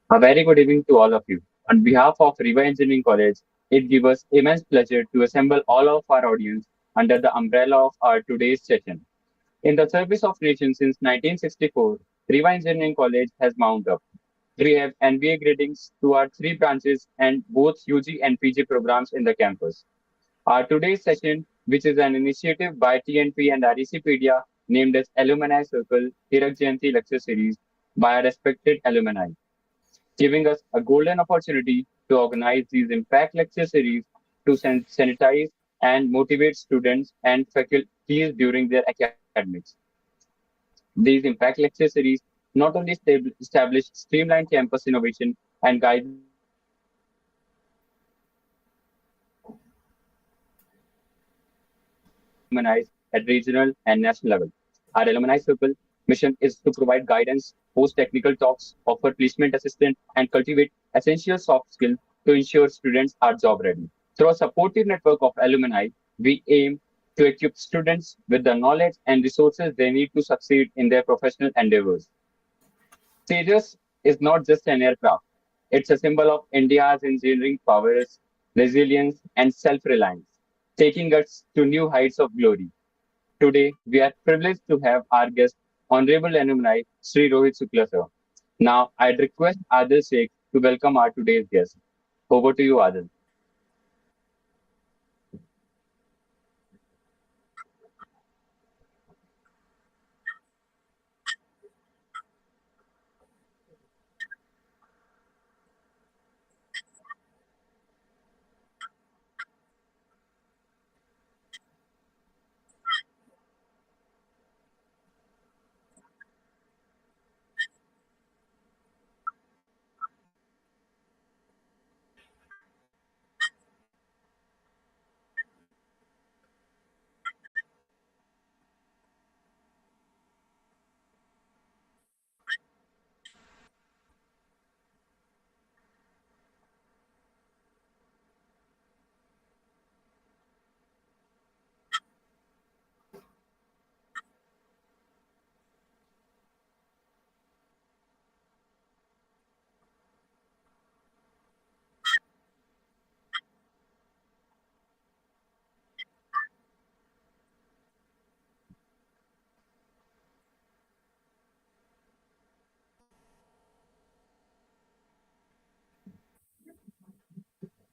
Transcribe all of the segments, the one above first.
A very good evening to all of you. On behalf of Riva Engineering College, it gives us immense pleasure to assemble all of our audience under the umbrella of our today's session. In the service of nation since 1964, Riva Engineering College has mounted up. We have MBA gradings to our three branches and both UG and PG programs in the campus. Our today's session, which is an initiative by TNP and RECpedia named as Alumni Circle Hirak Jayanti Lecture Series by our respected alumni, giving us a golden opportunity to organize these impact lecture series to sanitize and motivate students and faculties during their academics. These impact lecture series not only establish streamlined campus innovation and guidance but also encourage collaboration between alumni and alumni at regional and national level. Our Alumni Circle mission is to provide guidance, host technical talks, offer placement assistance, and cultivate essential soft skills to ensure students are job ready. Through a supportive network of alumni, we aim to equip students with the knowledge and resources they need to succeed in their professional endeavors. Tejas is not just an aircraft. It's a symbol of India's engineering powers, resilience, and self-reliance, taking us to new heights of glory. Today, we are privileged to have our guest, Honorable Alumni Sri Rohit Shukla sir. Now, I'd request Adil Sheikh to welcome our today's guest. Over to you, Adil.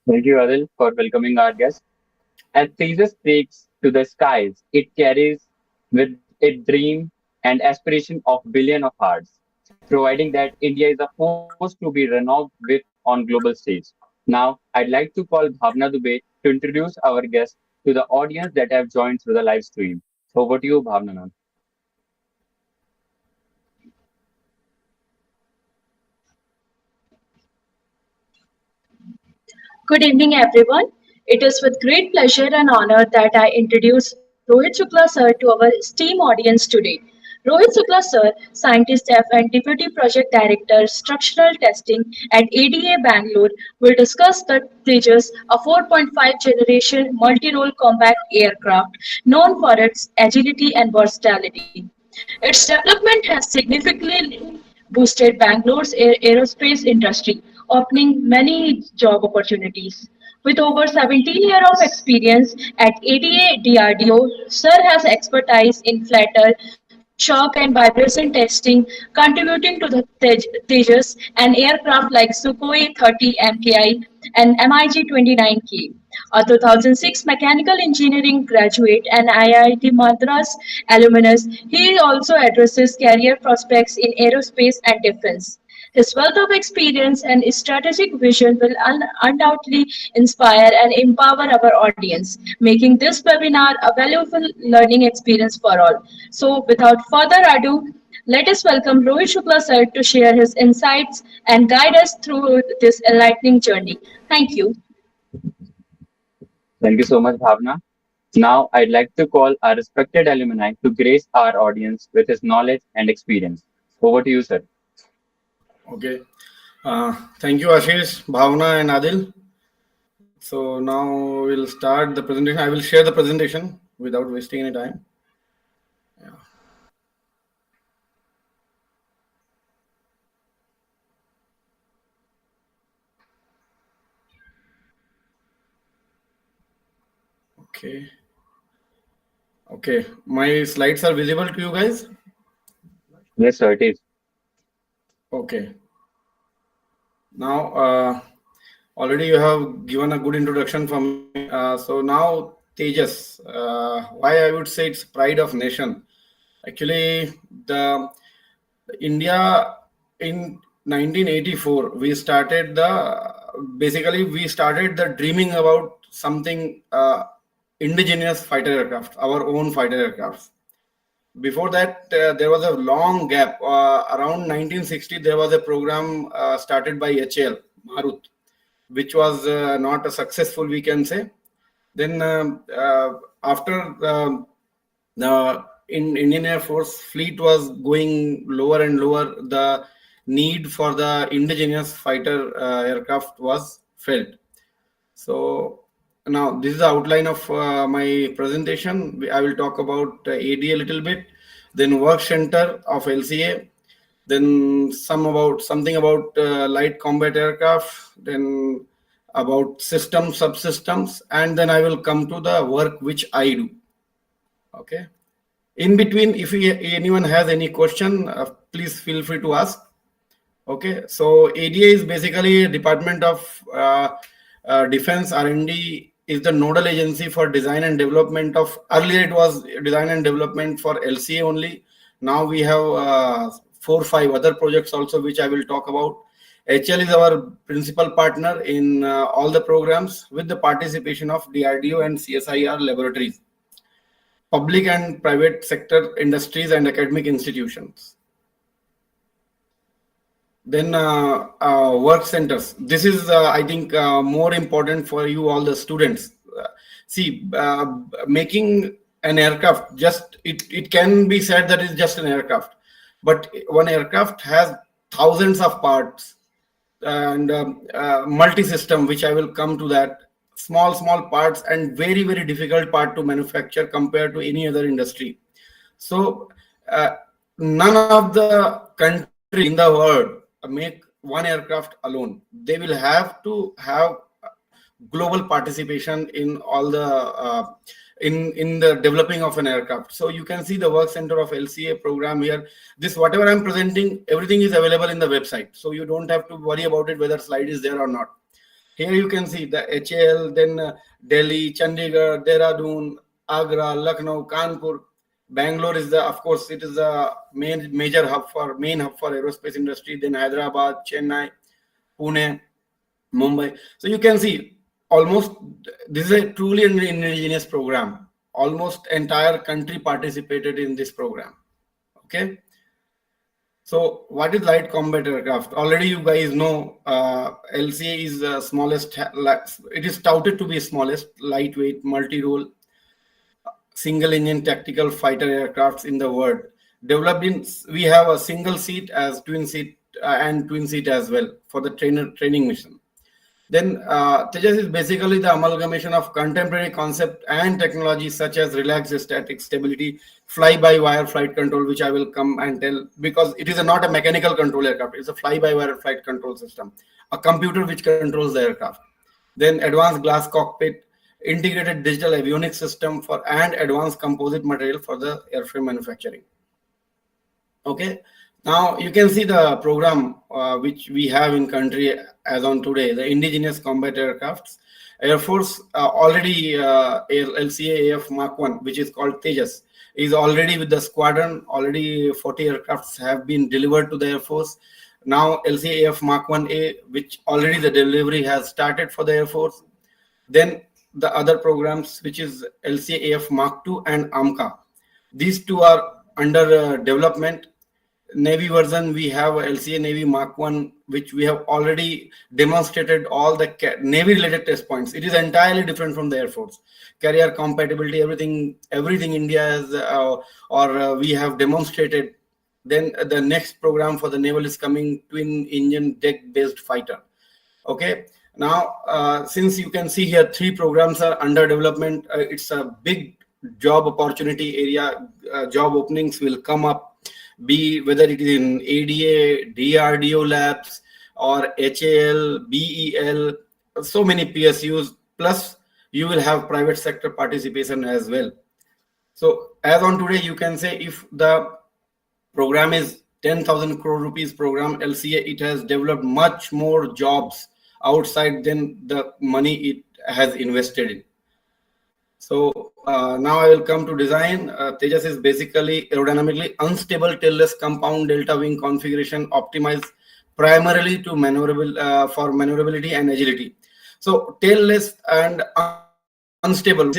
Thank you, Adil, for welcoming our guest. As Tejas takes to the skies, it carries with it dream and aspiration of billion of hearts, providing that India is a force to be renowned with on global stage. Now, I'd like to call Bhavna Dubey to introduce our guest to the audience that have joined through the live stream. Over to you, Bhavna ma'am. Good evening, everyone. It is with great pleasure and honor that I introduce Rohit Shukla sir to our esteemed audience today. Rohit Shukla sir, Scientist F and Deputy Project Director, Structural Testing at ADA Bangalore, will discuss the Tejas, a 4.5 generation multi-role combat aircraft known for its agility and versatility. Its development has significantly boosted Bangalore's aerospace industry, opening many job opportunities. With over 17 years of experience at ADA DRDO, Sir has expertise in flatter, shock and vibration testing, contributing to the Tejas and aircraft like Sukhoi 30 MKI and MiG 29K. A 2006 mechanical engineering graduate and IIT Madras alumnus, he also addresses career prospects in aerospace and defense. His wealth of experience and strategic vision will undoubtedly inspire and empower our audience, making this webinar a valuable learning experience for all. So, without further ado, let us welcome Rohit Shukla sir to share his insights and guide us through this enlightening journey. Thank you. Thank you so much, Bhavna. Now, I'd like to call our respected alumni to grace our audience with his knowledge and experience. Over to you, sir. Okay. Thank you, Ashish, Bhavna, and Adil. So now we'll start the presentation. I will share the presentation without wasting any time. Yeah. Okay. Okay. My slides are visible to you guys? Yes, sir, it is. Okay. Now, already you have given a good introduction for me. So now, Tejas, why I would say it's pride of nation. Actually, the India in 1984, we started the dreaming about something indigenous fighter aircraft, our own fighter aircraft. Before that, there was a long gap. Around 1960, there was a program started by HAL, Marut, which was not a successful, we can say. Then after in Indian Air Force fleet was going lower and lower, the need for the indigenous fighter aircraft was felt. So now this is the outline of my presentation. I will talk about AD a little bit, then work center of LCA, then something about light combat aircraft, then about system subsystems, and then I will come to the work which I do. Okay. In between, if anyone has any question, please feel free to ask. Okay, so ADA is basically a Department of Defense R&D is the nodal agency for design and development of. Earlier, it was design and development for LCA only. Now we have 4 or 5 other projects also, which I will talk about. HL is our principal partner in all the programs with the participation of DRDO and CSIR laboratories, public and private sector industries and academic institutions. Then work centers. This is, I think, more important for you all the students. See, making an aircraft, it can be said that it's just an aircraft, but one aircraft has thousands of parts and multi-system, which I will come to that. Small parts and very difficult part to manufacture compared to any other industry. So none of the country in the world make one aircraft alone. They will have to have global participation in all the in the developing of an aircraft. So you can see the work center of LCA program here. This whatever I'm presenting, everything is available in the website, so you don't have to worry about it whether slide is there or not. Here you can see the HAL, then Delhi, Chandigarh, Dehradun, Agra, Lucknow, Kanpur. Bangalore is of course, it is the main hub for aerospace industry. Then Hyderabad, Chennai, Pune, Mumbai. So you can see almost this is a truly an indigenous program. Almost entire country participated in this program. Okay. So what is light combat aircraft? Already you guys know LCA is the smallest. It is touted to be smallest, lightweight, multi-role, single-engine tactical fighter aircrafts in the world. Developed in, we have a single seat as twin seat and twin seat as well for the training mission. Then Tejas is basically the amalgamation of contemporary concept and technology such as relaxed static stability, fly-by-wire flight control, which I will come and tell, because it is not a mechanical control aircraft. It's a fly-by-wire flight control system, a computer which controls the aircraft. Then advanced glass cockpit, integrated digital avionics system for and advanced composite material for the airframe manufacturing. Okay. Now you can see the program which we have in country as on today, the indigenous combat aircrafts. Air Force already LCA AF Mark 1, which is called Tejas, is already with the squadron. Already 40 aircrafts have been delivered to the Air Force. Now LCA AF Mark 1A, which already the delivery has started for the Air Force. Then the other programs, which is LCA AF Mark 2 and AMCA. These two are under development. Navy version, we have LCA Navy Mark 1, which we have already demonstrated all the Navy related test points. It is entirely different from the Air Force. Carrier compatibility, everything India has, we have demonstrated. Then the next program for the naval is coming, twin engine deck based fighter. Okay. Now, since you can see here, 3 programs are under development. It's a big job opportunity area. Job openings will come up. Whether it is in ADA, DRDO labs, or HAL, BEL, so many PSUs. Plus, you will have private sector participation as well. So as on today, you can say if the program is 10,000 crore rupees program LCA, it has developed much more jobs outside than the money it has invested in. So now I will come to design. Tejas is basically aerodynamically unstable tailless compound delta wing configuration optimized primarily to for maneuverability and agility. So tailless and unstable,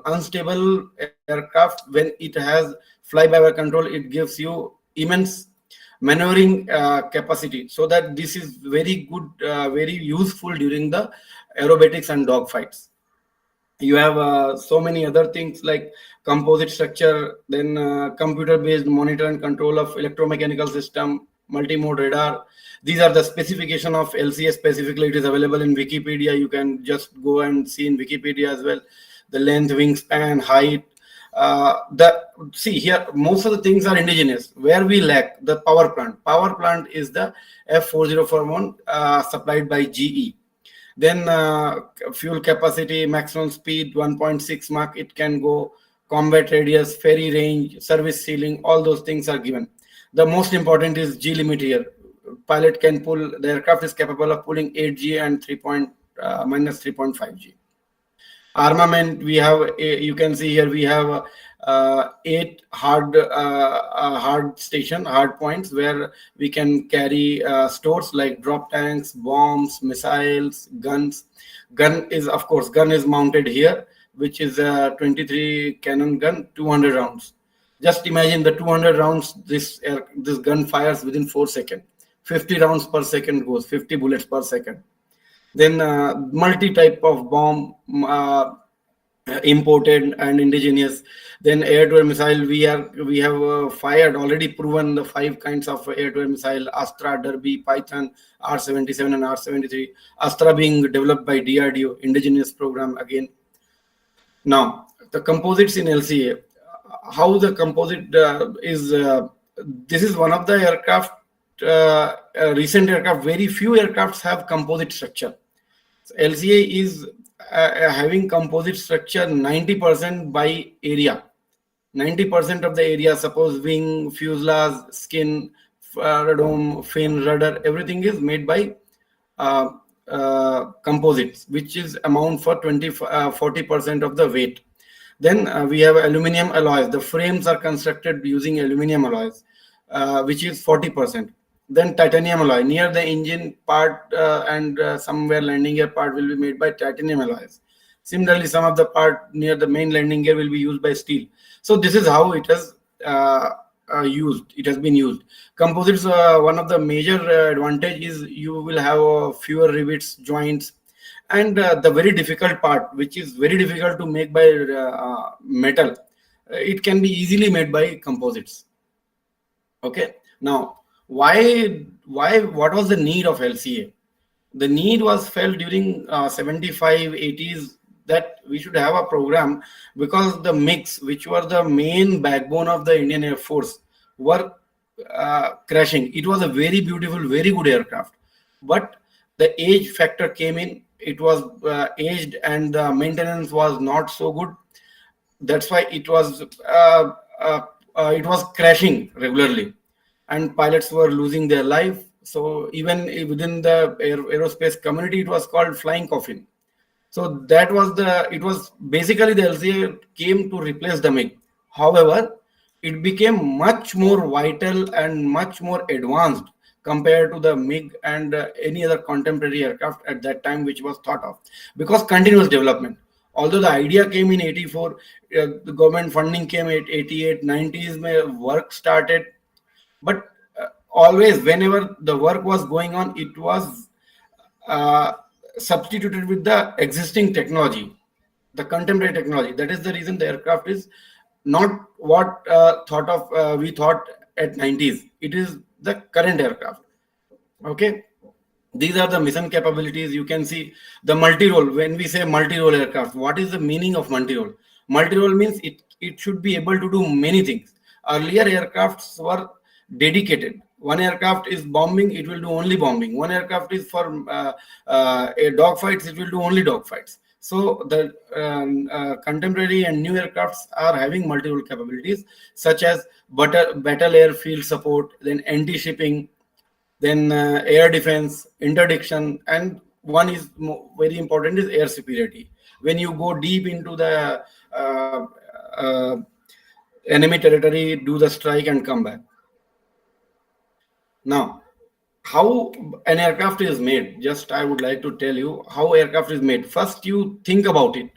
unstable aircraft, when it has fly-by-wire control, it gives you immense maneuvering capacity. So that this is very good, very useful during the aerobatics and dogfights. You have so many other things like composite structure, then computer based monitor and control of electromechanical system, multi-mode radar. These are the specification of LCA. Specifically, it is available in Wikipedia. You can just go and see in Wikipedia as well. The length, wingspan, height. See here, most of the things are indigenous. Where we lack the power plant. Power plant is the F4041 supplied by GE. Then fuel capacity, maximum speed 1.6 Mach, it can go, combat radius, ferry range, service ceiling, all those things are given. The most important is G limit here. Pilot can pull, the aircraft is capable of pulling 8G and minus 3.5G. Armament, we have, you can see here, we have 8 hard points where we can carry stores like drop tanks, bombs, missiles, guns. Gun is mounted here, which is a 23 cannon gun, 200 rounds. Just imagine the 200 rounds this gun fires within 4 seconds. 50 rounds per second goes, 50 bullets per second. Then multi-type of bomb, imported and indigenous. Then air-to-air missile, we have fired, already proven the 5 kinds of air-to-air missile: Astra, Derby, Python, R-77 and R-73. Astra being developed by DRDO, indigenous program again. Now, the composites in LCA. How the composite is, this is one of the aircraft, recent aircraft, very few aircrafts have composite structure. So LCA is having composite structure 90% by area. 90% of the area, suppose wing, fuselage, skin, dome, fin, rudder, everything is made by composites, which is amount for 40% of the weight. Then we have aluminum alloys. The frames are constructed using aluminum alloys, which is 40%. Then titanium alloy near the engine part and somewhere landing gear part will be made by titanium alloys. Similarly, some of the part near the main landing gear will be used by steel. So this is how it has used. It has been used. Composites, one of the major advantage is you will have fewer rivets, joints, and the very difficult part, which is very difficult to make by metal, it can be easily made by composites. Okay. Now, what was the need of LCA? The need was felt during 75, 80s that we should have a program, because the MiGs, which were the main backbone of the Indian Air Force, were crashing. It was a very beautiful, very good aircraft, but the age factor came in. It was aged and the maintenance was not so good. That's why it was crashing regularly, and pilots were losing their life. So even within the aerospace community, it was called flying coffin. So that was it was basically the LCA came to replace the MiG. However, it became much more vital and much more advanced compared to the MiG and any other contemporary aircraft at that time, which was thought of, because continuous development. Although the idea came in 84, the government funding came at 88, 90s, work started. But always, whenever the work was going on, it was substituted with the existing technology, the contemporary technology. That is the reason the aircraft is not what we thought at 90s. It is the current aircraft. Okay. These are the mission capabilities. You can see the multi-role. When we say multi-role aircraft, what is the meaning of multi-role? Multi-role means it should be able to do many things. Earlier aircrafts were dedicated. One aircraft is bombing, it will do only bombing. One aircraft is for dogfights, it will do only dogfights. So the contemporary and new aircrafts are having multiple capabilities, such as battle airfield support, then anti-shipping, then air defense, interdiction, and one is very important is air superiority. When you go deep into the uh, uh, enemy territory, do the strike and come back. Now, how an aircraft is made, just I would like to tell you how aircraft is made. First, you think about it.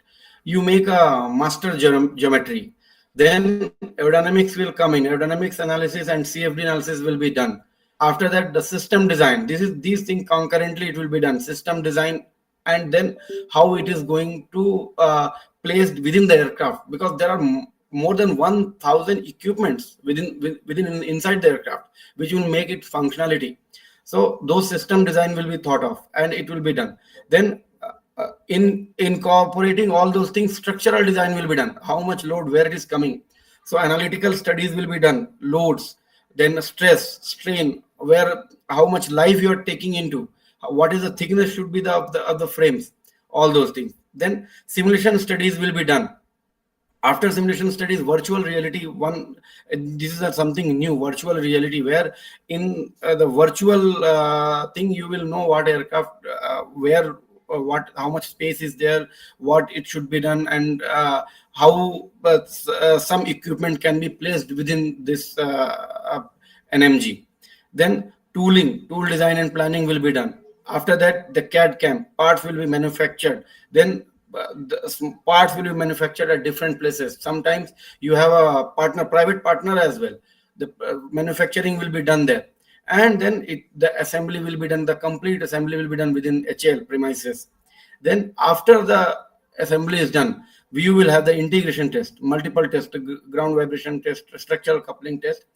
You make a master geometry. Then aerodynamics will come in. Aerodynamics analysis and CFD analysis will be done. After that, the system design. These things concurrently it will be done. System design, and then how it is going to placed within the aircraft, because there are more than 1,000 equipments within inside the aircraft which will make it functionality. So those system design will be thought of and it will be done. Then in incorporating all those things, structural design will be done. How much load, where it is coming. So analytical studies will be done. Loads, then stress, strain, where how much life you are taking into, what is the thickness should be of the frames, all those things. Then simulation studies will be done. After simulation studies, virtual reality one, this is something new, virtual reality, where in the virtual thing you will know what aircraft where what how much space is there, what it should be done, and how some equipment can be placed within this NMG. Then tool design and planning will be done. After that, the CAD CAM parts will be manufactured. Then the parts will be manufactured at different places. Sometimes you have a partner, private partner as well. The manufacturing will be done there, and then the assembly will be done. The complete assembly will be done within HL premises. Then after the assembly is done, we will have the integration test, multiple test, ground vibration test, structural coupling test,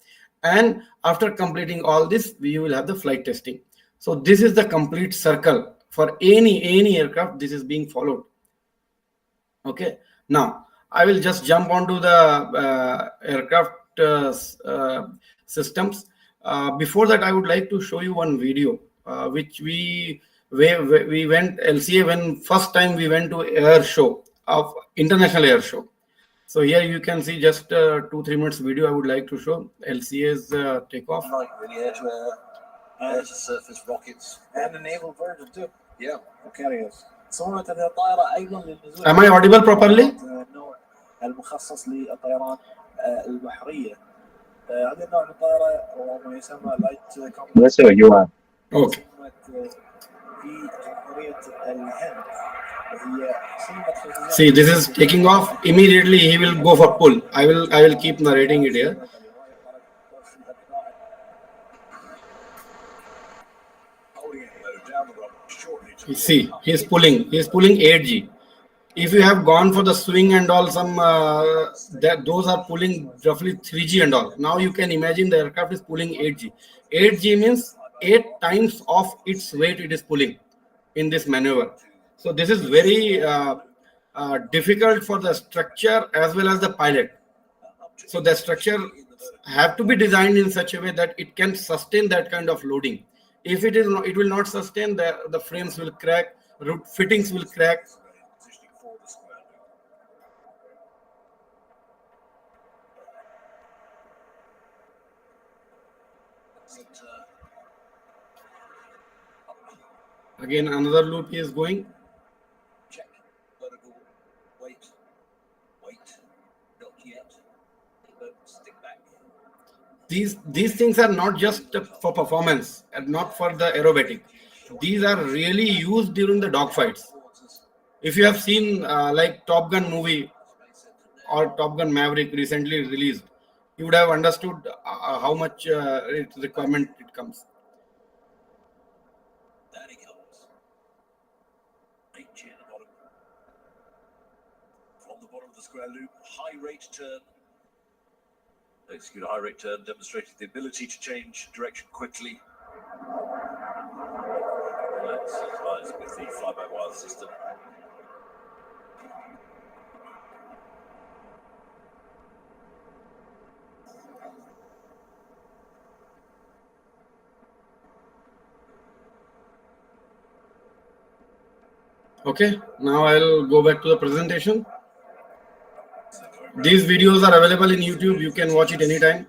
and after completing all this, we will have the flight testing. So this is the complete circle for any aircraft. This is being followed. Okay, now I will just jump onto the aircraft systems. Before that, I would like to show you one video which we went LCA when first time we went to air show of international air show. So here you can see just 2-3 minutes video I would like to show LCA's takeoff. Like the air to surface rockets and the naval version too. Yeah, carriers. صورة الطائرة أيضا للنزول. Am I audible properly? النوع المخصص للطيران البحرية. هذا النوع من الطائرة وما يسمى لايت كومباكت. Yes, sir, you are. Okay. في جمهورية الهند. وهي صنعت. See, this is taking off. Immediately he will go for pull. I will keep narrating it here. You see, he's pulling 8G. If you have gone for the swing and all, some those are pulling roughly 3G and all. Now you can imagine the aircraft is pulling 8G. 8G means 8 times of its weight it is pulling in this maneuver. So this is very difficult for the structure as well as the pilot. So the structure have to be designed in such a way that it can sustain that kind of loading. If it is not, it will not sustain. The frames will crack, root fittings will crack. Again, another loop is going. Check. Vertical. Wait. Not yet. Stick back. These things are not just for performance and not for the aerobatic. These are really used during the dogfights. If you have seen like Top Gun movie or Top Gun Maverick recently released, you would have understood how much requirement it comes. There he comes. Right chin at the bottom. From the bottom of the square loop, high rate turn. Execute a high rate turn, demonstrating the ability to change direction quickly. Let's advise with the fly-by-wire system. Okay, now I'll go back to the presentation. These videos are available in YouTube. You can watch it anytime.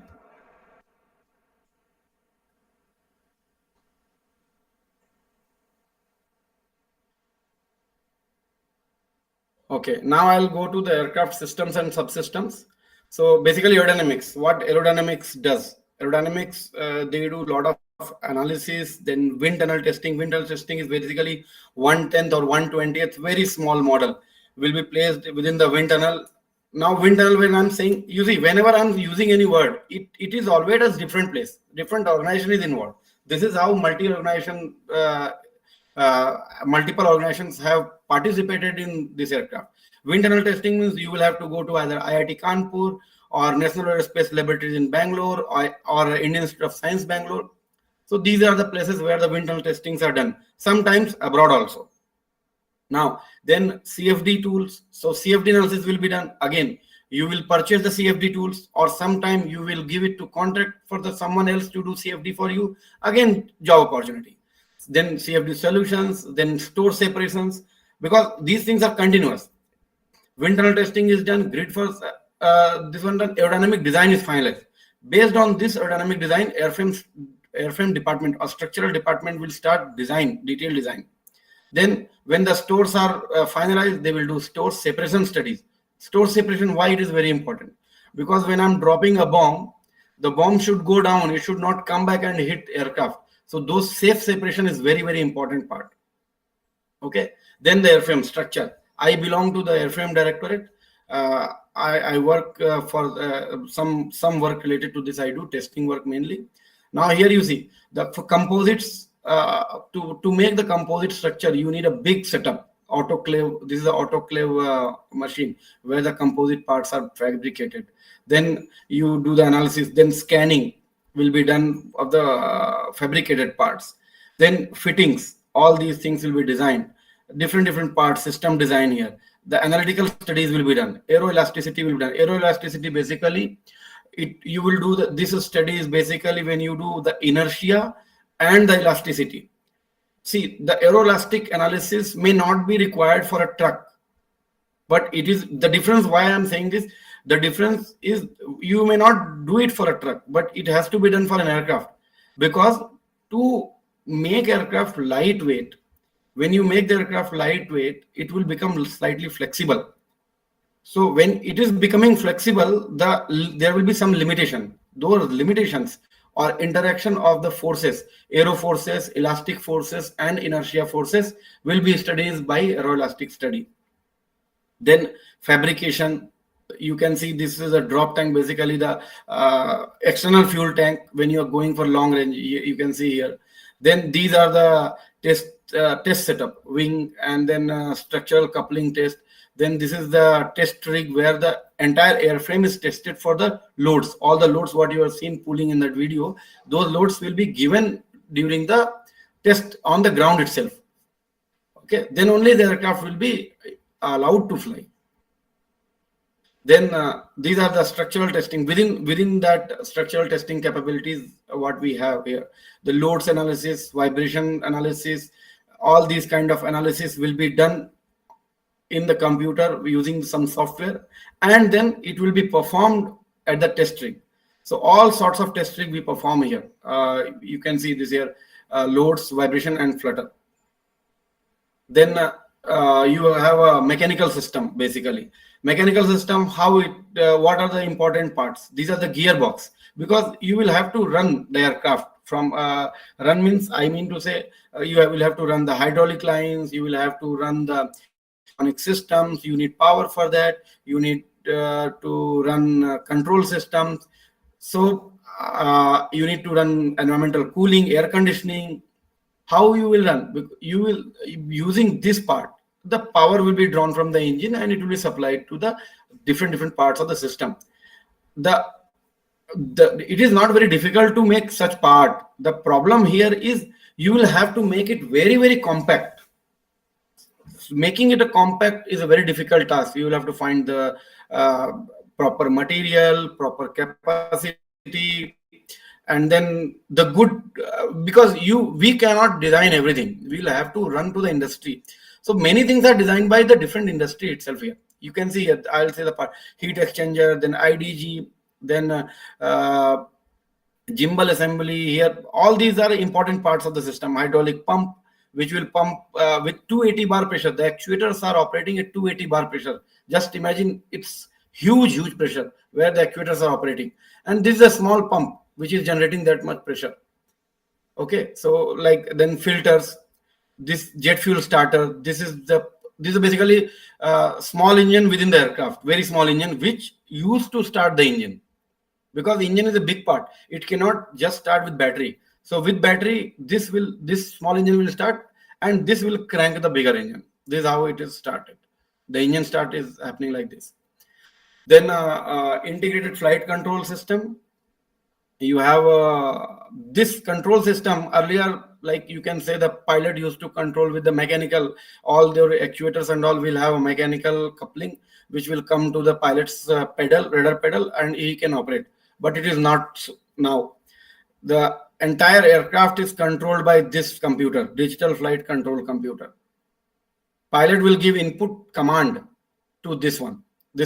Okay, now I'll go to the aircraft systems and subsystems. So basically aerodynamics, what aerodynamics does. Aerodynamics, they do a lot of analysis, then wind tunnel testing. Wind tunnel testing is basically 1/10 or 1/20th, very small model will be placed within the wind tunnel. Now wind tunnel, when I'm saying, you see, whenever I'm using any word, it is always a different place, different organization is involved. This is how multiple organizations have participated in this aircraft. Wind tunnel testing means you will have to go to either IIT Kanpur or National Aerospace Laboratories in Bangalore or Indian Institute of Science Bangalore. So these are the places where the wind tunnel testings are done, sometimes abroad also. Now, then CFD tools. So CFD analysis will be done. Again, you will purchase the CFD tools, or sometime you will give it to contract for someone else to do CFD for you. Again, job opportunity. Then CFD solutions, then store separations, because these things are continuous. Wind tunnel testing is done, grid first, this one done, aerodynamic design is finalized. Based on this aerodynamic design, airframe department or structural department will start detailed design. Then when the stores are finalized, they will do store separation studies. Store separation, why it is very important? Because when I'm dropping a bomb, the bomb should go down, it should not come back and hit aircraft. So those safe separation is very, very important part. Okay. Then the airframe structure. I belong to the airframe directorate. I work for some work related to this. I do testing work mainly. Now here you see the composites. To make the composite structure, you need a big setup. Autoclave. This is the autoclave machine where the composite parts are fabricated. Then you do the analysis. Then scanning will be done of the fabricated parts. Then fittings. All these things will be designed. Different parts, system design here. The analytical studies will be done. Aeroelasticity will be done. Aeroelasticity basically, you will do this study is basically when you do the inertia and the elasticity. See, the aeroelastic analysis may not be required for a truck, but it is the difference. Why I'm saying this, the difference is you may not do it for a truck, but it has to be done for an aircraft, because to make aircraft lightweight, when you make the aircraft lightweight, it will become slightly flexible. So when it is becoming flexible, there will be some limitation. Those limitations or interaction of the forces, aero forces, elastic forces, and inertia forces will be studied by aeroelastic study. Then fabrication. You can see this is a drop tank, basically the external fuel tank when you are going for long range. You can see here. Then these are the test setup, wing, and then structural coupling test. Then this is the test rig where the entire airframe is tested for the loads. All the loads what you have seen pulling in that video, those loads will be given during the test on the ground itself. Okay, then only the aircraft will be allowed to fly. Then these are the structural testing. Within that structural testing capabilities, what we have here, the loads analysis, vibration analysis, all these kind of analysis will be done in the computer using some software, and then it will be performed at the test rig. So all sorts of test rig we perform here. You can see this here, loads, vibration, and flutter. Then you have a mechanical system, basically. Mechanical system, how it, what are the important parts? These are the gearbox, because you will have to run the aircraft from run means, I mean to say, you will have to run the hydraulic lines, you will have to run the electronic systems, you need power for that, you need to run control systems. So you need to run environmental cooling, air conditioning. How you will run? You will, using this part, the power will be drawn from the engine and it will be supplied to the different parts of the system. It is not very difficult to make such part. The problem here is you will have to make it very compact. Making it a compact is a very difficult task. You will have to find the proper material, proper capacity, and then the good, because we cannot design everything. We'll have to run to the industry. So many things are designed by the different industry itself here. You can see here, I'll say the part heat exchanger, then IDG, then gimbal assembly here. All these are important parts of the system. Hydraulic pump, which will pump with 280 bar pressure. The actuators are operating at 280 bar pressure. Just imagine, it's huge pressure where the actuators are operating. And this is a small pump which is generating that much pressure. Okay, so like then filters, this jet fuel starter, this is basically small engine within the aircraft, very small engine which used to start the engine, because the engine is a big part. It cannot just start with battery. So with battery, this small engine will start, and this will crank the bigger engine. This is how it is started. The engine start is happening like this. Then integrated flight control system. You have this control system. Earlier, like you can say, the pilot used to control with the mechanical, all their actuators and all will have a mechanical coupling which will come to the pilot's rudder pedal, and he can operate. But it is not now. The entire aircraft is controlled by this computer, digital flight control computer. Pilot will give input command to this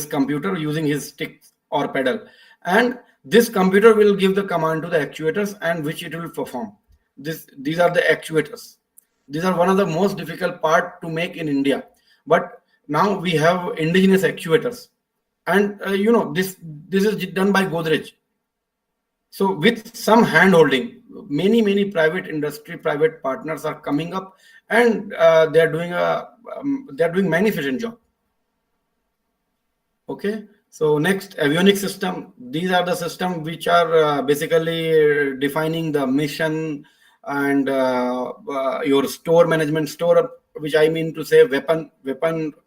computer using his stick or pedal, and this computer will give the command to the actuators, and which it will perform. These are the actuators. These are one of the most difficult part to make in India, but now we have indigenous actuators, and this is done by Godrej. So with some hand holding, many private partners are coming up, and they are doing magnificent job. Okay, so next, avionics system. These are the systems which are basically defining the mission and your store management, which I mean to say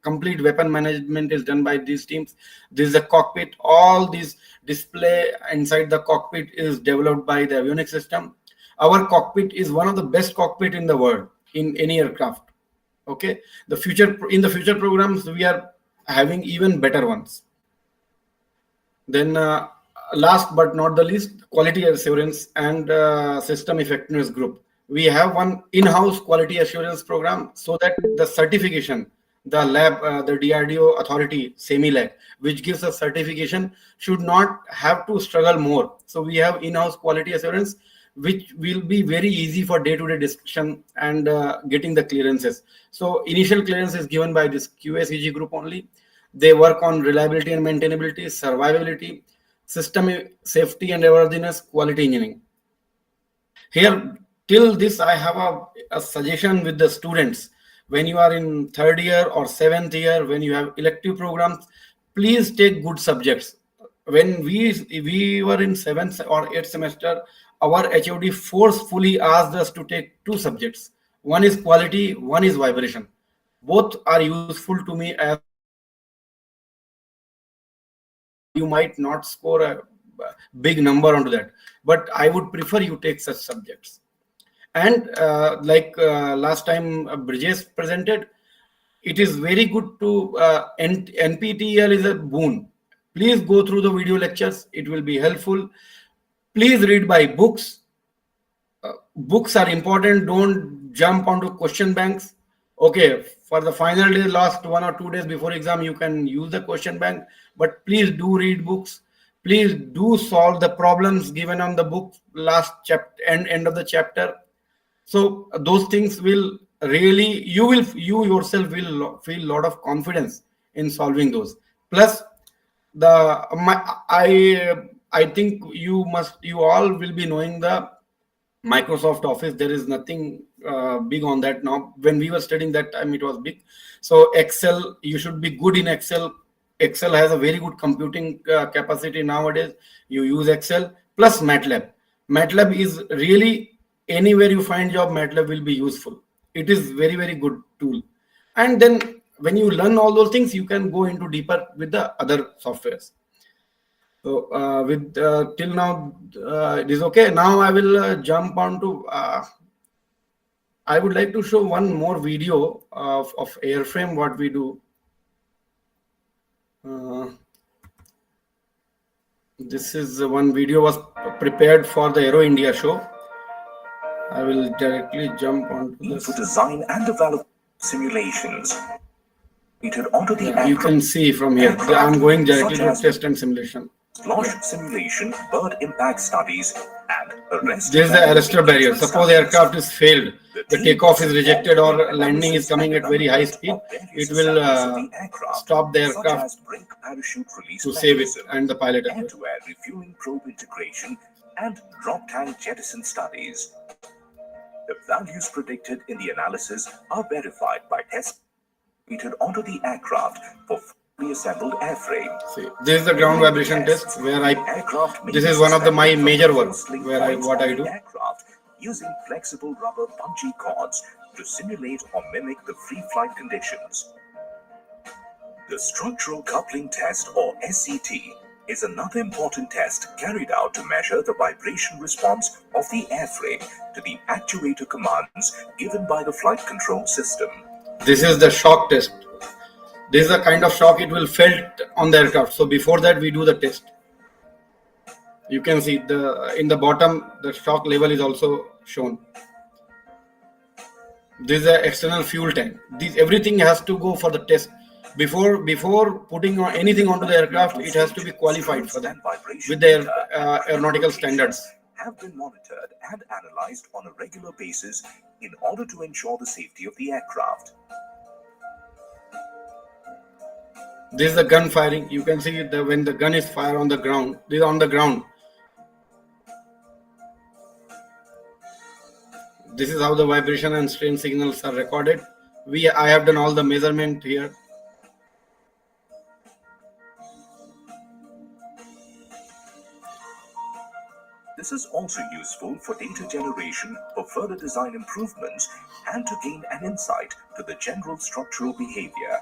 complete weapon management is done by these teams. This is the cockpit. All these display inside the cockpit is developed by the avionics system. Our cockpit is one of the best cockpit in the world in any aircraft. Okay, in the future programs we are having even better ones. Then last but not the least, quality assurance and system effectiveness group. We have one in-house quality assurance program, so that the certification, the lab, the DRDO authority, SEMI-LAC, which gives a certification, should not have to struggle more. So we have in-house quality assurance, which will be very easy for day-to-day discussion and getting the clearances. So initial clearance is given by this QACG group only. They work on reliability and maintainability, survivability, system safety and airworthiness, quality engineering. Here, till this, I have a suggestion with the students. When you are in third year or seventh year, when you have elective programs, please take good subjects. When we were in 7th or 8th semester, our HOD forcefully asked us to take 2 subjects. One is quality, one is vibration. Both are useful to me as you might not score a big number onto that, but I would prefer you take such subjects. And last time Brijesh presented, it is very good to NPTEL is a boon. Please go through the video lectures. It will be helpful. Please read by books. Books are important. Don't jump onto question banks. Okay, for the final day, last 1 or 2 days before exam, you can use the question bank, but please do read books. Please do solve the problems given on the book last chapter and end of the chapter. So those things will really, you yourself will feel a lot of confidence in solving those. Plus, I think you all will be knowing the Microsoft Office. There is nothing big on that now. When we were studying that time, it was big. So Excel, you should be good in Excel. Excel has a very good computing capacity nowadays. You use Excel plus MATLAB. MATLAB is really, anywhere you find job, MATLAB will be useful. It is very, very good tool. And then when you learn all those things, you can go into deeper with the other softwares. So till now, it is okay. Now I will jump on to, I would like to show one more video of Airframe, what we do. This is one video was prepared for the Aero India show. I will directly jump on to this. For design and development. simulations. Onto the you can see from here. I'm going directly to test and simulation. Launch simulation, bird impact studies, and arrest. This is the arrestor barrier. Suppose aircraft is failed, the takeoff is rejected, or landing is coming at very high speed. It will stop the aircraft to save it and the pilot as well. End-to-end refueling probe integration and drop tank jettison studies. The values predicted in the analysis are verified by tests onto the aircraft for fully assembled airframe. See, this is the ground vibration test where this is one of my major works where what I do. Aircraft using flexible rubber bungee cords to simulate or mimic the free flight conditions. The structural coupling test, or SCT, is another important test carried out to measure the vibration response of the airframe to the actuator commands given by the flight control system. This is the shock test. This is the kind of shock it will felt on the aircraft. So before that we do the test. You can see in the bottom the shock level is also shown. This is the external fuel tank. Everything has to go for the test. Before putting anything onto the aircraft, it has to be qualified for that with their aeronautical standards. Have been monitored and analyzed on a regular basis in order to ensure the safety of the aircraft. This is the gun firing. You can see when the gun is fired on the ground. This is on the ground. This is how the vibration and strain signals are recorded. I have done all the measurement here. This is also useful for data generation, for further design improvements, and to gain an insight to the general structural behavior.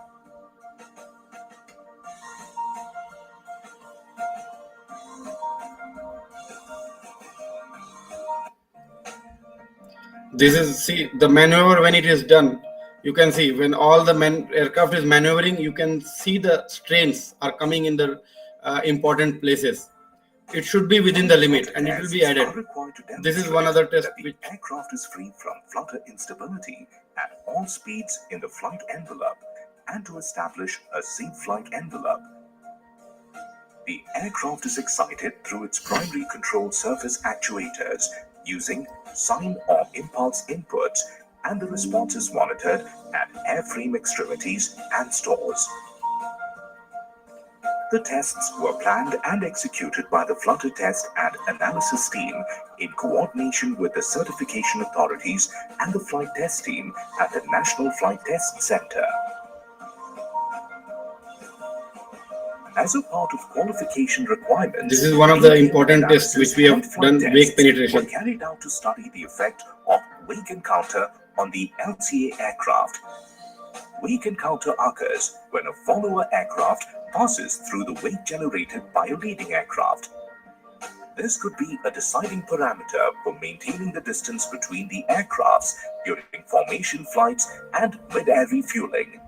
This is, see, the maneuver when it is done. You can see when all the aircraft is maneuvering, you can see the strains are coming in the important places. It should be within the limit and it will be added. This is one other test. The aircraft is free from flutter instability at all speeds in the flight envelope and to establish a safe flight envelope. The aircraft is excited through its primary control surface actuators using sine or impulse inputs, and the response is monitored at airframe extremities and stalls. The tests were planned and executed by the Flutter test and analysis team in coordination with the certification authorities and the flight test team at the National Flight Test Center. As a part of qualification requirements, this is one of the important tests which we have done, wake penetration. Were carried out to study the effect of wake encounter on the LCA aircraft. Wake encounter occurs when a follower aircraft passes through the wake generated by a leading aircraft. This could be a deciding parameter for maintaining the distance between the aircrafts during formation flights and mid-air refueling.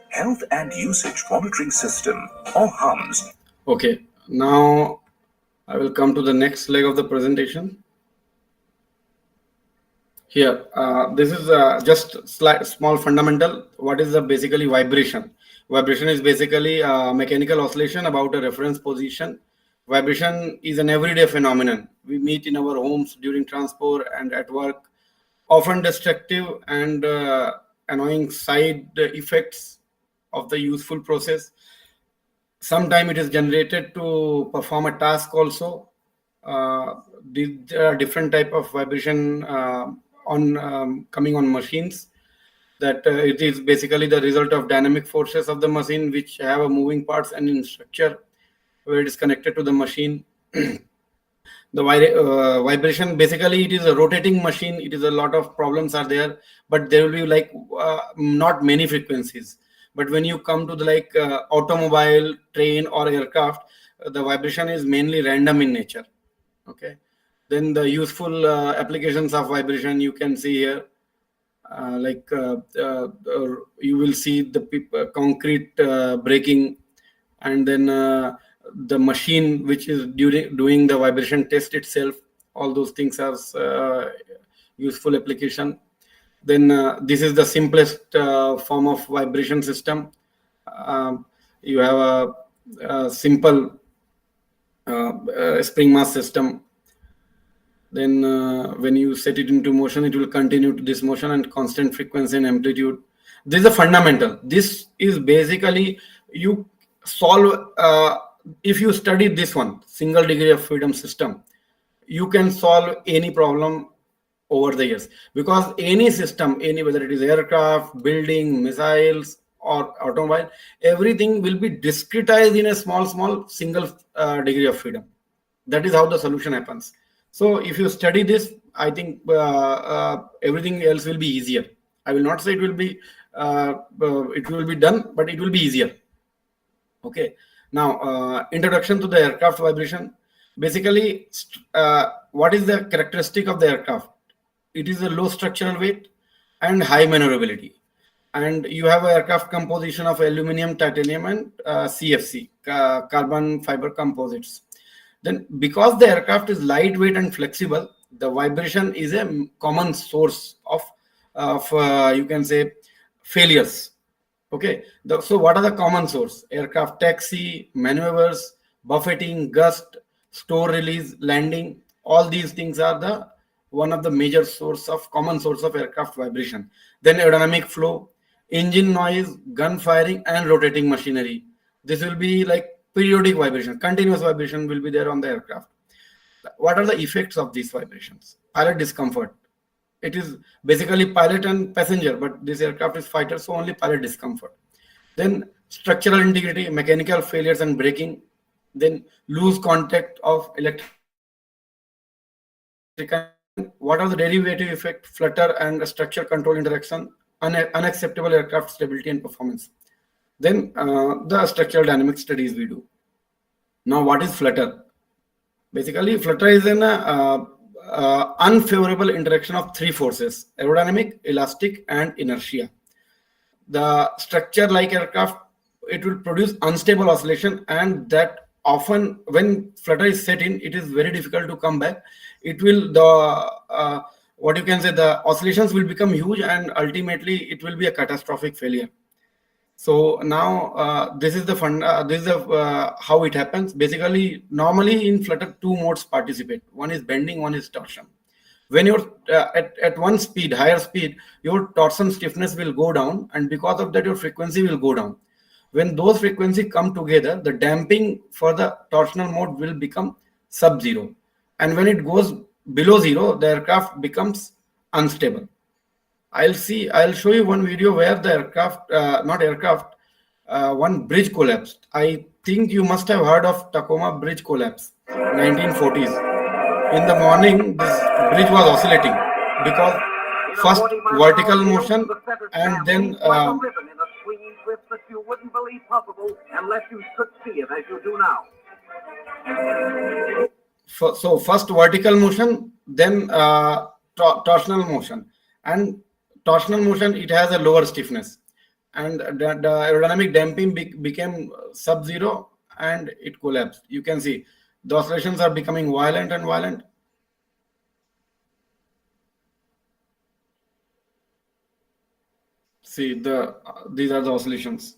Health and Usage Monitoring System, or HUMS. Okay, now I will come to the next leg of the presentation. Here, this is just small fundamental. What is the basically vibration? Vibration is basically a mechanical oscillation about a reference position. Vibration is an everyday phenomenon. We meet in our homes, during transport, and at work. Often destructive and annoying side effects of the useful process. Sometimes it is generated to perform a task also. There are different type of vibration coming on machines. That it is basically the result of dynamic forces of the machine, which have a moving parts and in structure where it is connected to the machine. The vibration, basically it is a rotating machine. It is a lot of problems are there, but there will be like not many frequencies. But when you come to the automobile, train or aircraft, the vibration is mainly random in nature. Okay. Then the useful applications of vibration you can see here. You will see the concrete breaking, and then the machine which is doing the vibration test itself. All those things are useful application. Then this is the simplest form of vibration system. You have a simple spring mass system. Then when you set it into motion, it will continue to this motion and constant frequency and amplitude. This is a fundamental. This is basically you solve, if you study this one, single degree of freedom system, you can solve any problem over the years, because any system, any, whether it is aircraft, building, missiles, or automobile, everything will be discretized in a small single degree of freedom. That is how the solution happens. So if you study this, I think everything else will be easier. I will not say it will be done, but it will be easier. Okay. Now, introduction to the aircraft vibration. Basically, what is the characteristic of the aircraft? It is a low structural weight and high maneuverability. And you have an aircraft composition of aluminum, titanium, and CFC, carbon fiber composites. Then, because the aircraft is lightweight and flexible, the vibration is a common source of you can say, failures. Okay. So what are the common source? Aircraft taxi, maneuvers, buffeting, gust, store release, landing. All these things are one of the major common source of aircraft vibration. Then aerodynamic flow, engine noise, gun firing, and rotating machinery. This will be like periodic vibration, continuous vibration will be there on the aircraft. What are the effects of these vibrations? Pilot discomfort. It is basically pilot and passenger, but this aircraft is fighter, so only pilot discomfort. Then structural integrity, mechanical failures and braking. Then loose contact of electric. What are the derivative effect? Flutter and structure control interaction, unacceptable aircraft stability and performance. Then the structural dynamic studies we do. Now, what is flutter? Basically, flutter is an unfavorable interaction of three forces: aerodynamic, elastic, and inertia. The structure like aircraft, it will produce unstable oscillation, and that often when flutter is set in, it is very difficult to come back. It will, what you can say, the oscillations will become huge, and ultimately it will be a catastrophic failure. So now this is the how it happens. Basically, normally in flutter, two modes participate. One is bending, one is torsion. When you're at one speed, higher speed, your torsion stiffness will go down, and because of that, your frequency will go down. When those frequencies come together, the damping for the torsional mode will become sub-zero. And when it goes below zero, the aircraft becomes unstable. I'll show you one video where the one bridge collapsed. I think you must have heard of Tacoma Bridge collapse, 1940s. In the morning, this bridge was oscillating because first vertical motion and then that you wouldn't believe possible unless you could see it as you do now. So first vertical motion, then torsional motion. And torsional motion, it has a lower stiffness, and the aerodynamic damping became sub-zero and it collapsed. You can see the oscillations are becoming violent and violent. See, these are the oscillations.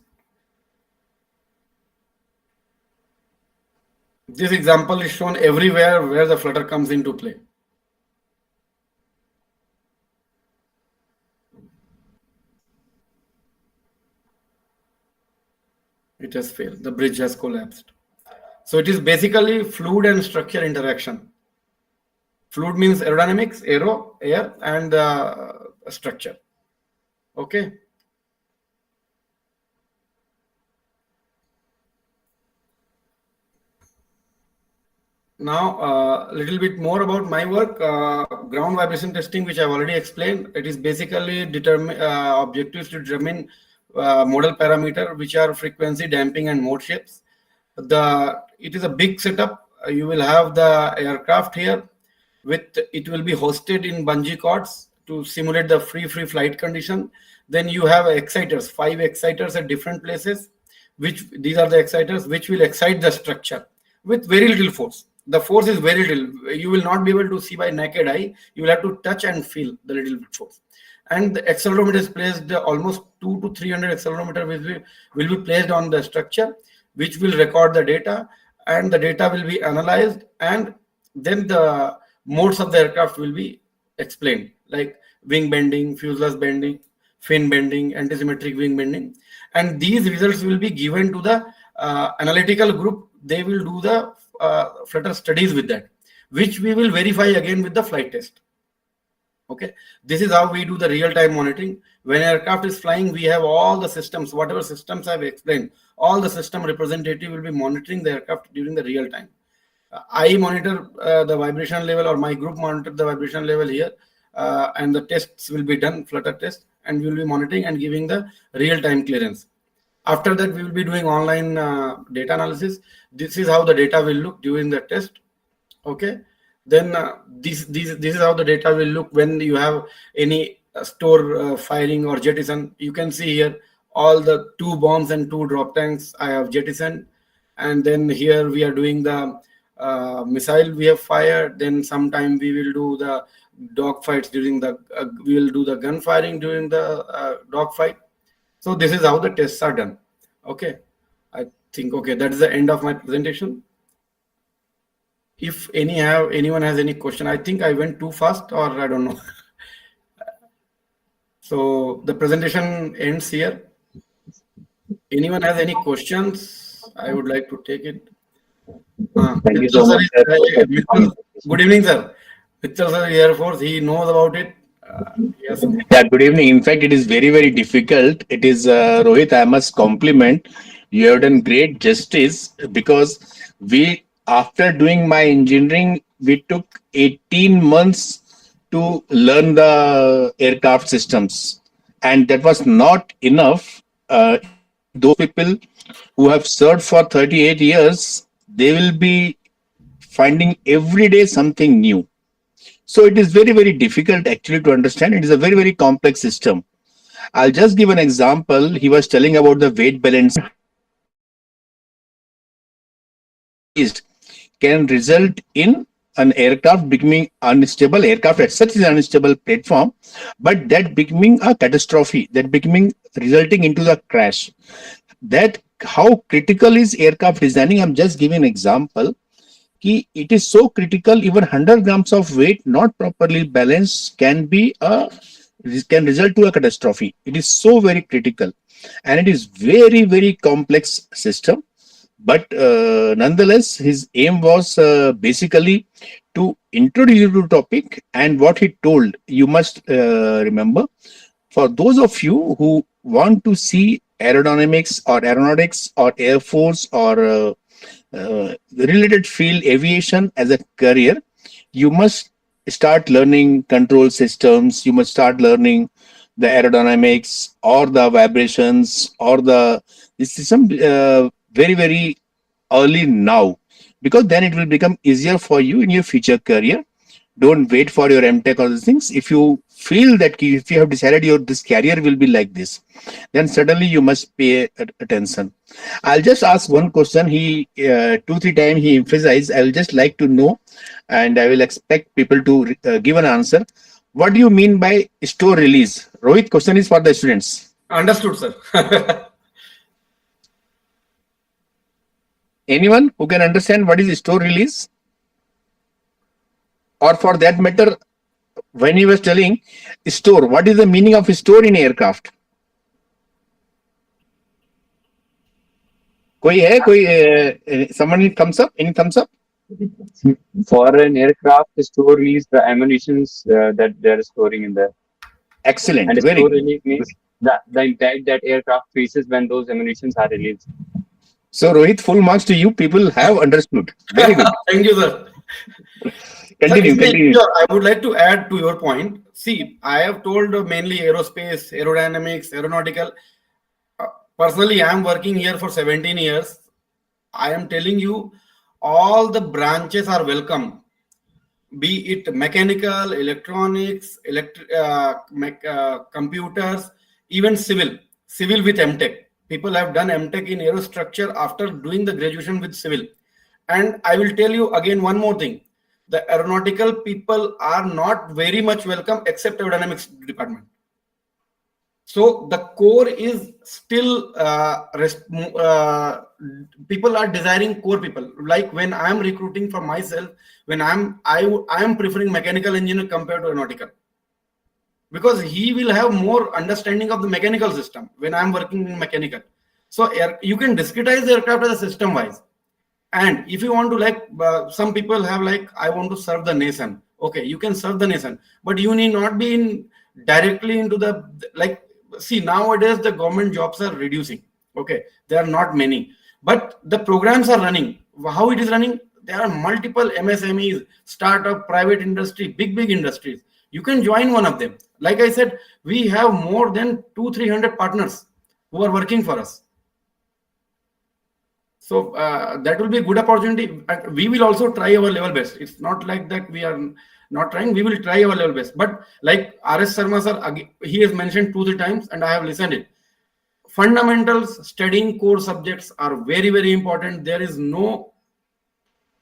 This example is shown everywhere where the flutter comes into play. It has failed. The bridge has collapsed. So it is basically fluid and structure interaction. Fluid means aerodynamics, aero, air, and structure. Okay. Now, a little bit more about my work. Ground vibration testing, which I've already explained. It is basically objectives to determine modal parameter, which are frequency, damping, and mode shapes. It is a big setup. You will have the aircraft here. It will be hosted in bungee cords to simulate the free flight condition. Then you have exciters, 5 exciters at different places. These are the exciters which will excite the structure with very little force. The force is very little. You will not be able to see by naked eye. You will have to touch and feel the little bit force. and the accelerometer is placed almost 2 to 300 accelerometer will be placed on the structure, which will record the data, and the data will be analyzed, and then the modes of the aircraft will be explained, like wing bending, fuselage bending, fin bending, antisymmetric wing bending, and these results will be given to the analytical group. They will do the Flutter studies with that, which we will verify again with the flight test. Okay, this is how we do the real-time monitoring. When aircraft is flying, we have all the systems, whatever systems I've explained, all the system representative will be monitoring the aircraft during the real time. I monitor the vibration level, or my group monitor the vibration level here, and the tests will be done, Flutter test, and we will be monitoring and giving the real-time clearance. After that, we will be doing online data analysis. This is how the data will look during the test. Okay, then this is how the data will look when you have any store firing or jettison. You can see here all the 2 bombs and 2 drop tanks I have jettisoned, and then here we are doing the missile we have fired. Then sometime we will do the dog fights during the we will do the gun firing during the dog fight. So this is how the tests are done. Okay, I think, okay, that is the end of my presentation. If anyone has any question, I think I went too fast, or I don't know. So the presentation ends here. Anyone has any questions? I would like to take it. Thank you so much, sir. Good evening, sir. Mitchell sir, Air Force, he knows about it. Yes. Yeah, good evening. In fact, it is very, very difficult. It is, Rohit, I must compliment. You have done great justice, because after doing my engineering, we took 18 months to learn the aircraft systems. And that was not enough. Those people who have served for 38 years, they will be finding every day something new. So it is very, very difficult actually to understand. It is a very, very complex system. I'll just give an example. He was telling about the weight balance can result in an aircraft becoming unstable. Aircraft as such is an unstable platform, but that becoming a catastrophe, that becoming resulting into the crash. That how critical is aircraft designing? I'm just giving an example. It is so critical, even 100 grams of weight not properly balanced can result to a catastrophe. It is so very critical, and it is very, very complex system. But nonetheless, his aim was basically to introduce you to the topic, and what he told, you must remember. For those of you who want to see aerodynamics or aeronautics or air force or related field aviation as a career, you must start learning control systems. You must start learning the aerodynamics or the vibrations or the this system very, very early now, because then it will become easier for you in your future career. Don't wait for your MTech or these things. If you feel that if you have decided this career will be like this, then certainly you must pay attention. I'll just ask one question. He 2-3 times he emphasized. I will just like to know, and I will expect people to give an answer. What do you mean by store release? Rohit, question is for the students. Understood, sir. Anyone who can understand what is store release? Or for that matter, when he was telling store, what is the meaning of store in aircraft? Someone thumbs up? Any thumbs up? For an aircraft, the store release the ammunitions that they're storing in there. Excellent. And very store good. release means the impact that aircraft faces when those ammunitions are released. So Rohit, full marks to you. People have understood. Very good. Thank you, sir. Continue. I would like to add to your point. See, I have told mainly aerospace, aerodynamics, aeronautical. Personally, I am working here for 17 years. I am telling you, all the branches are welcome. Be it mechanical, electronics, computers, even civil with MTech. People have done MTech in aerostructure after doing the graduation with civil. And I will tell you again one more thing. The aeronautical people are not very much welcome except aerodynamics department. So the core is still people are desiring core people. Like when I am recruiting for myself, when I am preferring mechanical engineer compared to aeronautical, because he will have more understanding of the mechanical system when I'm working in mechanical. So you can discretize the aircraft as a system wise. And if you want to, like some people have, like, I want to serve the nation. Okay, you can serve the nation, but you need not be in directly into the, like, see, nowadays the government jobs are reducing. Okay, there are not many, but the programs are running. How it is running? There are multiple MSMEs, startup, private industry, big industries. You can join one of them. Like I said, we have more than 200-300 partners who are working for us. So that will be a good opportunity. We will also try our level best. It's not like that we are not trying. We will try our level best. But like RS Sharma sir, he has mentioned 2-3 times, and I have listened it. Fundamentals, studying core subjects are very important. There is no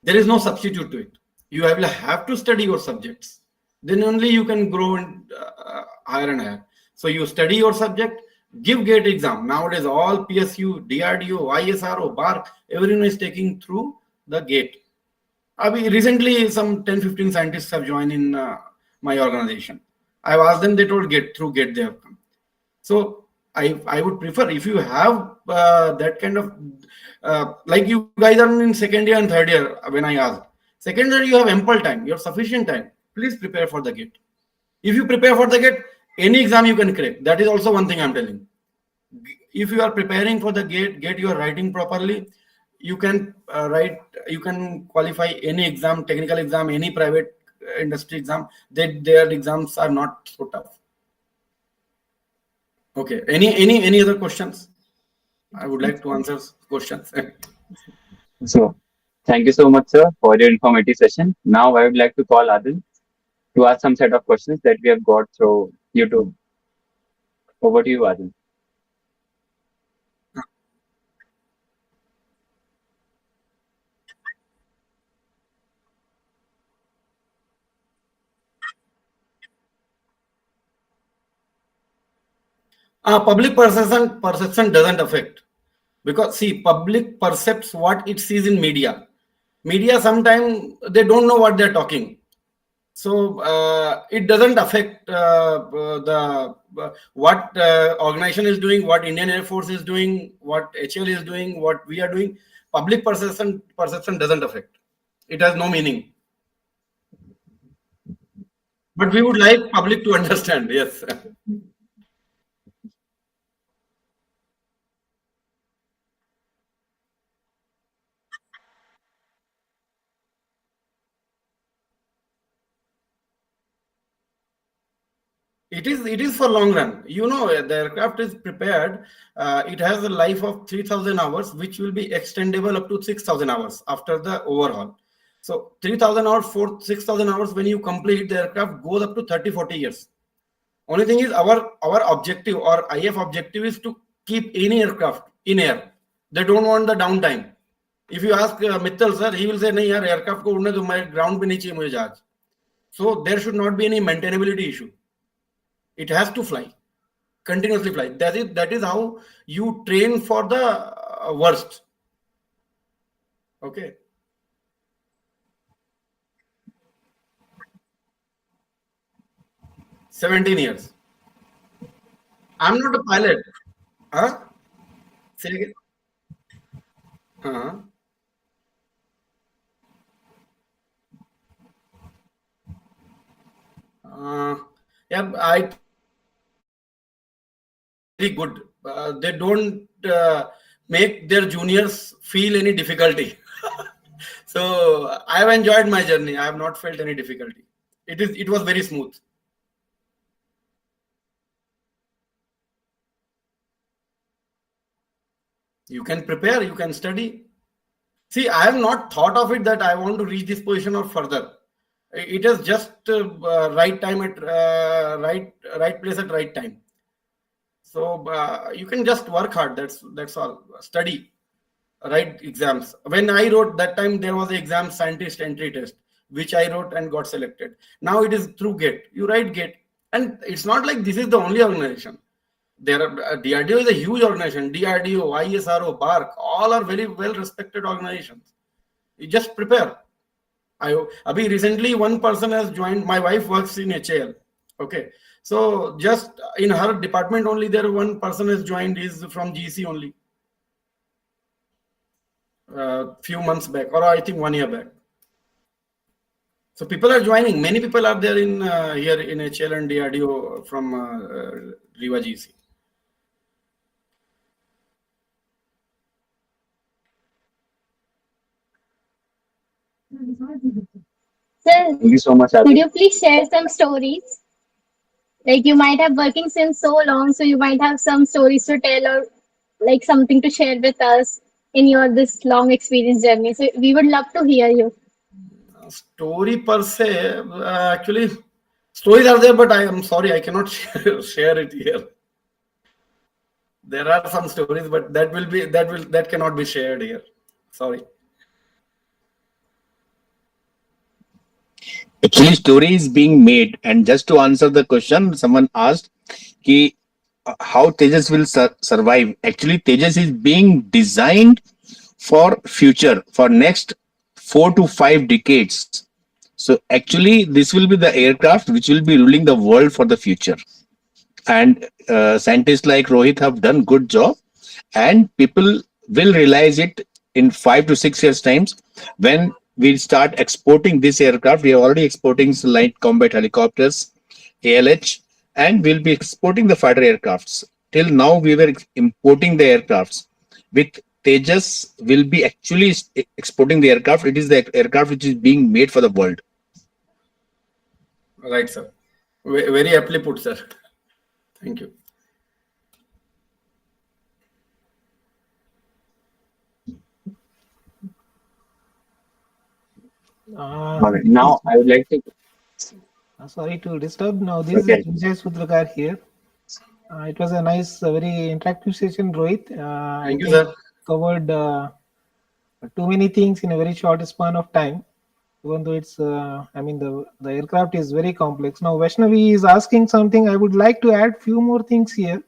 substitute to it. You will have to study your subjects. Then only you can grow in, higher and higher. So you study your subject, give GATE exam. Nowadays, all PSU, DRDO, ISRO, BAR, everyone is taking through the GATE. Recently, some 10-15 scientists have joined in my organization. I've asked them, they told GATE, through GATE they have come. So I would prefer, if you have that kind of, like you guys are in second year and third year, when I asked, second year you have ample time, you have sufficient time, please prepare for the GATE. If you prepare for the GATE, any exam you can crack. That is also one thing I'm telling. If you are preparing for the GATE, you are writing properly, you can write, you can qualify any exam, technical exam, any private industry exam. Their exams are not so tough. Okay. Any other questions? I would like to answer questions. So, thank you so much, sir, for your informative session. Now, I would like to call Adil to ask some set of questions that we have got through YouTube. Over to you, Adil. Public perception doesn't affect, because see, public perceives what it sees in media. Media sometimes they don't know what they're talking. So it doesn't affect the what organization is doing, what Indian Air Force is doing, what HL is doing, what we are doing. Public perception doesn't affect. It has no meaning. But we would like public to understand. Yes. It is for long run. You know, the aircraft is prepared. It has a life of 3,000 hours, which will be extendable up to 6,000 hours after the overhaul. So 3,000 hours, 6,000 hours, when you complete, the aircraft goes up to 30-40 years. Only thing is, our objective, or IF objective, is to keep any aircraft in air. They don't want the downtime. If you ask Mittal sir, he will say, "नहीं यार, aircraft को उड़ने दो, मैं ground पे नहीं चाहिए मुझे जहाज." So there should not be any maintainability issue. It has to fly, continuously fly. That is how you train for the worst. Okay. "17 years. I'm not a pilot." Huh? Say again. Uh-huh. Yeah, I very good. They don't make their juniors feel any difficulty. So I have enjoyed my journey. I have not felt any difficulty. It was very smooth. You can prepare, you can study. See, I have not thought of it that I want to reach this position or further. It is just right time at right place at right time. So you can just work hard. That's all. Study, write exams. When I wrote that time, there was an exam, scientist entry test, which I wrote and got selected. Now it is through GATE. You write GATE, and it's not like this is the only organization. DRDO is a huge organization. DRDO, ISRO, BARC, all are very well respected organizations. You just prepare. Abhi recently one person has joined. My wife works in HAL. Okay, so just in her department only, there one person has joined. Is from GC only. Few months back, or I think 1 year back. So people are joining. Many people are there in here in HL and DRDO from Riva GC. Sir, Thank you so much, could Adil. you please share some stories? Like you might have working since so long, so you might have some stories to tell or like something to share with us in your this long experience journey. So we would love to hear you. Story per se, actually, stories are there, but I am sorry, I cannot share it here. There are some stories, but that cannot be shared here. Sorry. Actually, story is being made. And just to answer the question, someone asked ki, how Tejas will survive. Actually, Tejas is being designed for future, for next 4 to 5 decades. So actually, this will be the aircraft which will be ruling the world for the future. And scientists like Rohit have done good job, and people will realize it in 5 to 6 years times when we start exporting this aircraft. We are already exporting light combat helicopters, ALH, and we'll be exporting the fighter aircrafts. Till now, we were importing the aircrafts. With Tejas, will be actually exporting the aircraft. It is the aircraft which is being made for the world. Right, sir. Very aptly put, sir. Thank you. All right. Now I would like to. Sorry to disturb. Now this Okay. is Vijay Sudrakar here. It was a nice, very interactive session, Rohit. I Thank you, think sir. covered too many things in a very short span of time. Even though it's, I mean, the aircraft is very complex. Now Vaishnavi is asking something. I would like to add few more things here.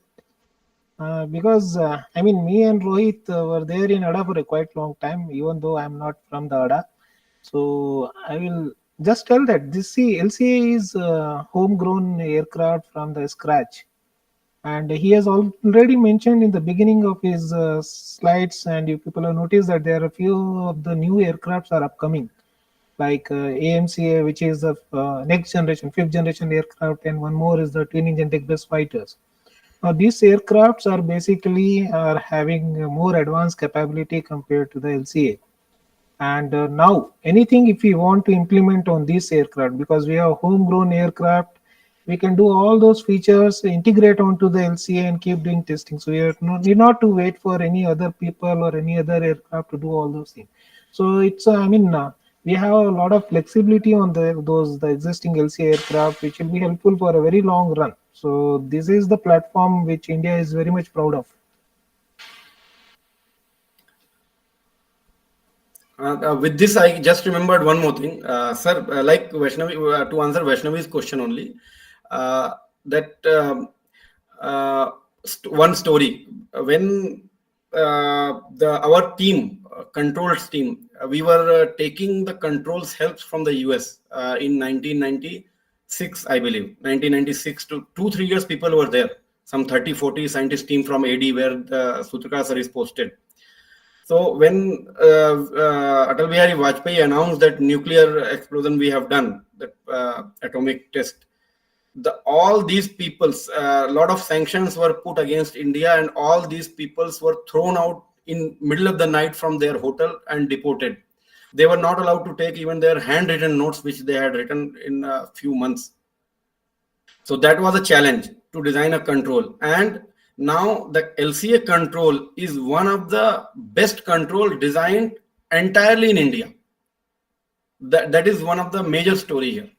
Because I mean, me and Rohit were there in ADA for a quite long time, even though I'm not from the ADA. So I will just tell that this LCA is homegrown aircraft from the scratch, and he has already mentioned in the beginning of his slides, and you people have noticed that there are a few of the new aircrafts are upcoming, like AMCA, which is the next generation, fifth generation aircraft, and one more is the twin engine deck-based fighters. Now, these aircrafts are basically are having more advanced capability compared to the LCA. And now, anything if we want to implement on this aircraft, because we have homegrown aircraft, we can do all those features, integrate onto the LCA and keep doing testing. So we are need not to wait for any other people or any other aircraft to do all those things. So it's, I mean, we have a lot of flexibility on the existing LCA aircraft, which will be helpful for a very long run. So this is the platform which India is very much proud of. With this, I just remembered one more thing, sir. Like Vaishnavi, to answer Vaishnavi's question only, that one story when our team, controls team, we were taking the controls helps from the US in 1996, I believe, 1996 to 2-3 years. People were there. Some 30-40 scientist team from AD where the Sudrakar sir is posted. So when Atal Bihari Vajpayee announced that nuclear explosion we have done, that atomic test, all these peoples, a lot of sanctions were put against India, and all these peoples were thrown out in middle of the night from their hotel and deported. They were not allowed to take even their handwritten notes, which they had written in a few months. So that was a challenge to design a control. And now the LCA control is one of the best control designed entirely in India. That is one of the major story here.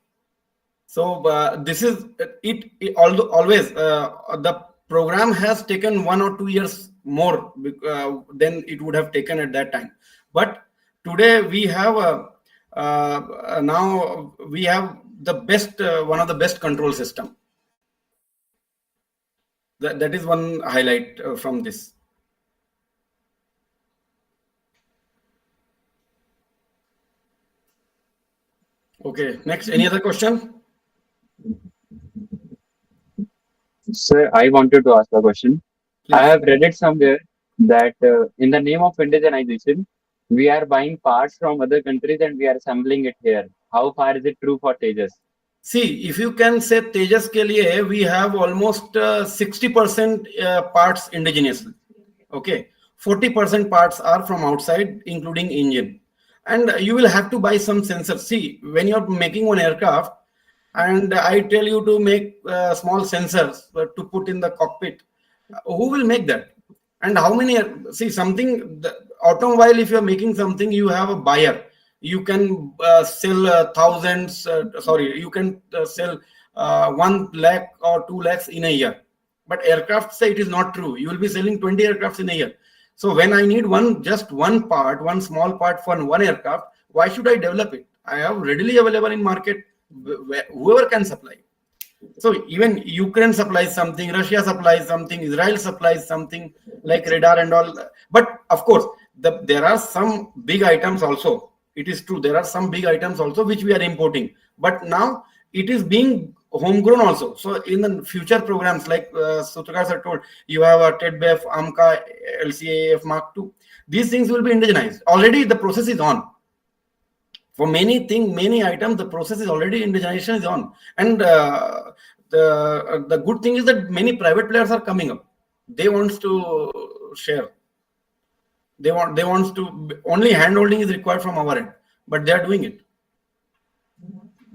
So this is it although always the program has taken 1 or 2 years more than it would have taken at that time. But today we have now we have the best one of the best control system. That is one highlight from this. Okay, next, any other question? Sir, I wanted to ask a question. I Please. have read it somewhere that in the name of indigenization, we are buying parts from other countries and we are assembling it here. How far is it true for Tejas? See, if you can say Tejas ke liye, we have almost 60% parts indigenous. Okay, 40% parts are from outside, including engine. And you will have to buy some sensors. See, when you're making one aircraft, and I tell you to make small sensors to put in the cockpit, who will make that? And how many? See, something, the automobile, if you're making something, you have a buyer. You can sell thousands, sorry, you can sell 1 lakh or 2 lakhs in a year. But aircraft, say it is not true. You will be selling 20 aircrafts in a year. So when I need just one part, one small part for one aircraft, why should I develop it? I have readily available in market, whoever can supply. So even Ukraine supplies something, Russia supplies something, Israel supplies something like radar and all. But of course, there are some big items also. It is true. There are some big items also which we are importing. But now it is being homegrown also. So in the future programs, like Sutrakar sir told, you have a TEDBEF, AMCA, LCAF Mark II. These things will be indigenized. Already the process is on. For many items, the process is already indigenization is on. And the good thing is that many private players are coming up. They want to share. They want to, only hand holding is required from our end, but they are doing it.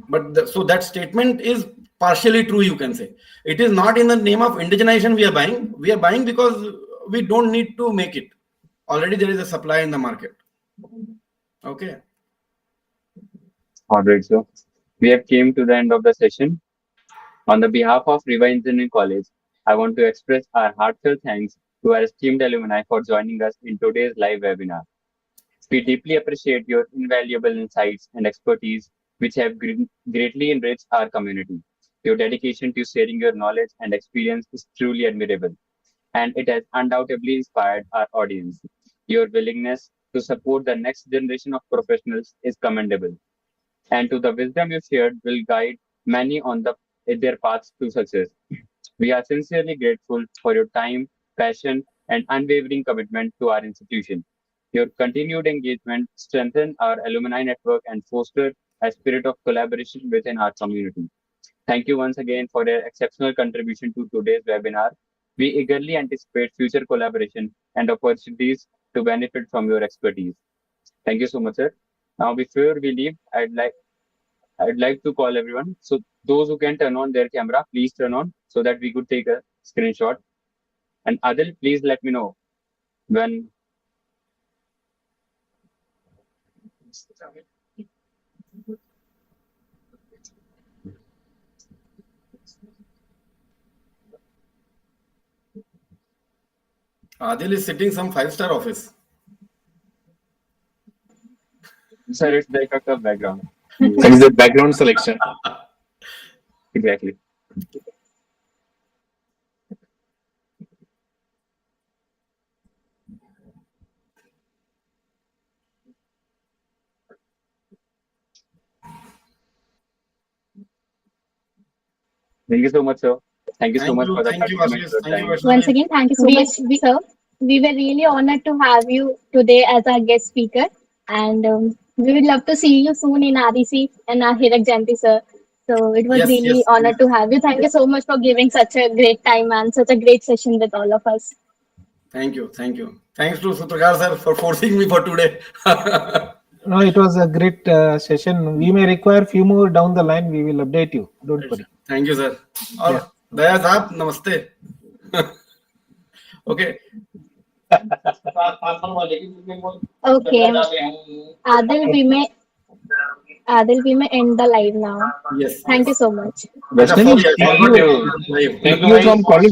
But so that statement is partially true, you can say. It is not in the name of indigenization we are buying. We are buying because we don't need to make it. Already there is a supply in the market. Okay. All right, so we have came to the end of the session. On the behalf of Riva Engineering College, I want to express our heartfelt thanks to our esteemed alumni for joining us in today's live webinar. We deeply appreciate your invaluable insights and expertise, which have greatly enriched our community. Your dedication to sharing your knowledge and experience is truly admirable, and it has undoubtedly inspired our audience. Your willingness to support the next generation of professionals is commendable, and to the wisdom you shared will guide many on their paths to success. We are sincerely grateful for your time, passion, and unwavering commitment to our institution. Your continued engagement strengthens our alumni network and foster a spirit of collaboration within our community. Thank you once again for your exceptional contribution to today's webinar. We eagerly anticipate future collaboration and opportunities to benefit from your expertise. Thank you so much, sir. Now, before we leave, I'd like to call everyone. So those who can turn on their camera, please turn on so that we could take a screenshot. And Adil, please let me know when. Adil is sitting some 5-star office. Sir, it's the effect of background. That is the background selection. Exactly. Thank you so much, sir. Thank you so much for the Thank you, 30 minutes Ashish. of Thank you, time. Once Vaishnavi. again, thank you so much, sir. We were really honored to have you today as our guest speaker, and we would love to see you soon in REC and our Hirak Janti, sir. So it was Yes, really yes. honored to have you. Thank you so much for giving such a great time and such a great session with all of us. Thank you. Thank you. Thanks to Sutrakar sir for forcing me for today. No, it was a great session. We may require few more down the line. We will update you. Don't worry. Thank you, sir. और Yeah. दया साहब नमस्ते. Okay. Okay, Adil, we may end the live now. Yes. Thank you so much. अच्छा, Vaishnavi, sorry, I thank forgot you. it. Live. Thank you from college.